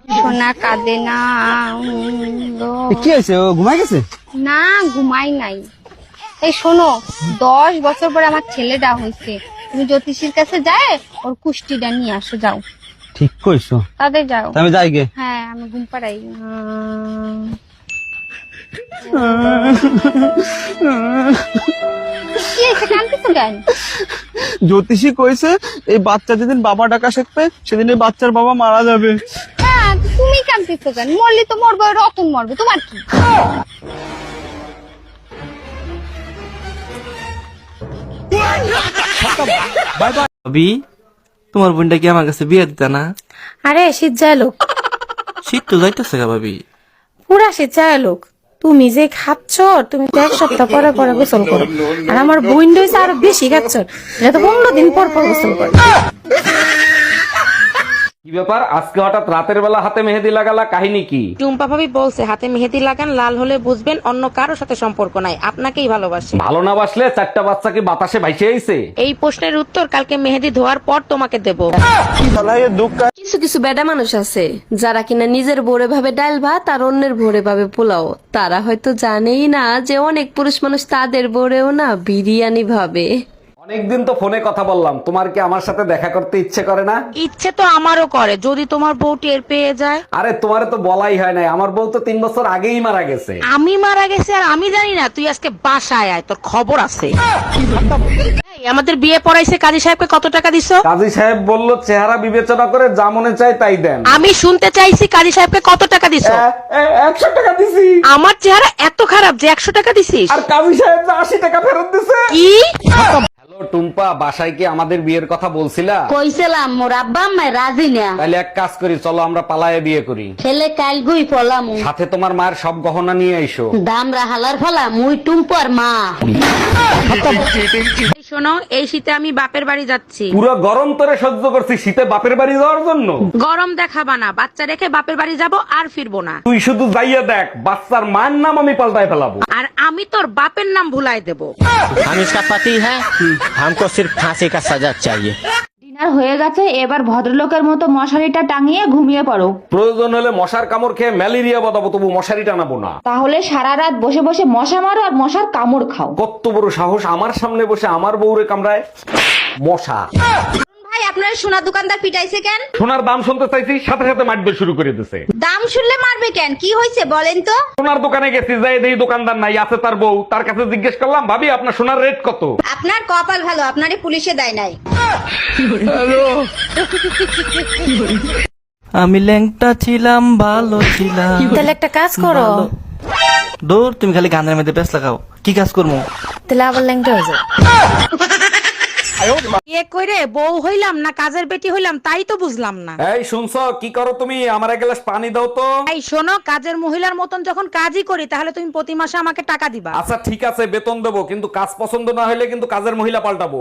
সোনা কাঁদে না কি হয়েছে, ও ঘুমাই গেছে? না, ঘুমাই নাই। এই শোনো, 10 বছর পরে আমার ছেলেটা হয়েছে, তুমি জ্যোতিষীর কাছে যায় ওর কুষ্টিটা নিয়ে আসো, যাও। ঠিক কইছো, তাদের যাও। আমি যাই গে। হ্যাঁ, আমি ঘুম পাড়াই। কি হয়েছে, কাঁদতেছো কেন? জ্যোতিষী কইছে এই বাচ্চা যেদিন বাবা ডাকা শিখবে সেদিন এই বাচ্চার বাবা মারা যাবে। হ্যাঁ, তো তুমি কাঁদতেছো কেন? মরলি তো মরবে, রতন মরবে, তোমার কি? ভাবি, তোমার বোনটা কি আমার কাছে বিয়ে দিতা না? আরে শীত যায় লোক, শীত তো যাইতেছে গা ভাবি। পুরা শীত যায় লোক। তুমি যে খাচ্ছ, তুমি তো 1 সপ্তাহ পরে পরে গোসল করো, আর আমার বোন হইছে আরো বেশি খাচ্ছ, এটা তো 15 দিন পর পর গোসল করে। কি ব্যাপার, আজকে হঠাৎ রাতের বেলা হাতে মেহেদি লাগালা, কাহিনী কি? টুম্পা ভাবি বলছে হাতে মেহেদি লাগান, লাল হলে বুঝবেন অন্য কারোর সাথে সম্পর্ক নাই, আপনাকেই ভালোবাসে। ভালো না বাসলে 4টা বাচ্চা কি বাতাসে ভাইসে আইছে? এই প্রশ্নের উত্তর কালকে মেহেদি ধোয়ার পর তোমাকে দেব। কিছু কিছু বেডা মানুষ আছে যারা কিনা নিজের ভোরে ভাবে ডাল ভাত আর অন্যের ভোরে ভাবে পোলাও। তারা হয়তো জানেই না যে অনেক পুরুষ মানুষ তাদের ভোরেও না বিরিয়ানি ভাবে। অনেকদিন তো ফোনে কথা বললাম, তোমার কি আমার সাথে দেখা করতে ইচ্ছে করে না? ইচ্ছে তো আমারও করে, যদি তোমার বউ টের পেয়ে যায়। আরে তোমারে তো বলাই হয় নাই, আমার বউ তো 3 বছর আগেই মারা গেছে। আমি মারা গেছি আর আমি জানি না? তুই আজকে বাসায় আয়, তোর খবর আছে। এই, আমাদের বিয়ে পড়াইছে কাজী সাহেবকে কত টাকা দিছো? কাজী সাহেব বলল চেহারা বিবেচনা করে যা মনে চায় তাই দেন। আমি শুনতে চাইছি কাজী সাহেবকে কত টাকা দিছো? 100 টাকা দিছি। আমার চেহারা এত খারাপ যে 100 টাকা দিছিস? আর কাজী সাহেব যে 80 টাকা ফেরত দিছে। কি? হ্যালো টুম্পা, বাসায় কি আমাদের বিয়ের কথা বলছিলা? কইছিলাম মোর আব্বা আম্মা রাজি না। তাহলে এক কাজ করি, চলো আমরা পালায়ে বিয়ে করি। ছেলে কাল গুই ফলাম, সাথে তোমার মায়ের সব গহনা নিয়ে আইসো। দাম রাহালার ফলা মুই টুম্পর মা। এই শোনো, এই শীতে আমি বাপের বাড়ি যাচ্ছি। পুরো গরম তোরে সহ্য করছি, শীতে বাপের বাড়ি যাওয়ার জন্য? গরম দেখাবা না, বাচ্চা রেখে বাপের বাড়ি যাব আর ফিরবো না। তুই শুধু যাইয়া দেখ, বাচ্চার মায়ের নাম আমি পাল্টায় ফেলাবো। আর আমি তোর বাপের নাম ভুলাই দেব। हम इसका पति है, हमको सिर्फ फांसी का सजा चाहिए। ডিনার হয়ে গেছে, এবার ভদ্রলোকের মতো মশারিটা টাঙিয়ে ঘুমিয়ে পড়ো। প্রয়োজন হলে মশার কামড় খেয়ে ম্যালেরিয়া বাঁধাবো, তবু মশারি টানাবো না। তাহলে সারা রাত বসে বসে মশা মারো আর মশার কামড় খাও। কত বড় সাহস, আমার সামনে বসে আমার বউরে কামড়ায় মশা। ভাই, আপনার সোনা দোকানদার পিটাইছে কেন? সোনার দাম শুনতে চাইছি, সাথে সাথে মারবে শুরু করে দিছে। দাম শুনলে মারবে কেন? কি হয়েছে বলেন তো? সোনার দোকানে গেছি, যাই দেখি দোকানদার নাই, আছে তার বউ। তার কাছে জিজ্ঞেস করলাম, ভাবি আপনার সোনার রেট কত? আপনার কপাল ভালো, আপনারে পুলিশে দেয় নাই। আমি ল্যাংটা ছিলাম, ভালো ছিলাম। তাহলে একটা কাজ করো, দূর, তুমি খালি গানের মধ্যে ব্যস্ত লাগাও। কি কাজ করবো? তাহলে আবার ল্যাংটা হয়ে যায়। বিয়ে করে বউ হইলাম না কাজের বেটি হইলাম তাই তো বুঝলাম না। এই শুনছো, কি করো তুমি? আমার এক গ্লাস পানি দাও তো। এই শোনো, কাজের মহিলার মতন যখন কাজই করি তাহলে তুমি প্রতি মাসে আমাকে টাকা দিবা। আচ্ছা ঠিক আছে, বেতন দেবো, কিন্তু কাজ পছন্দ না হলে কিন্তু কাজের মহিলা পাল্টাবো।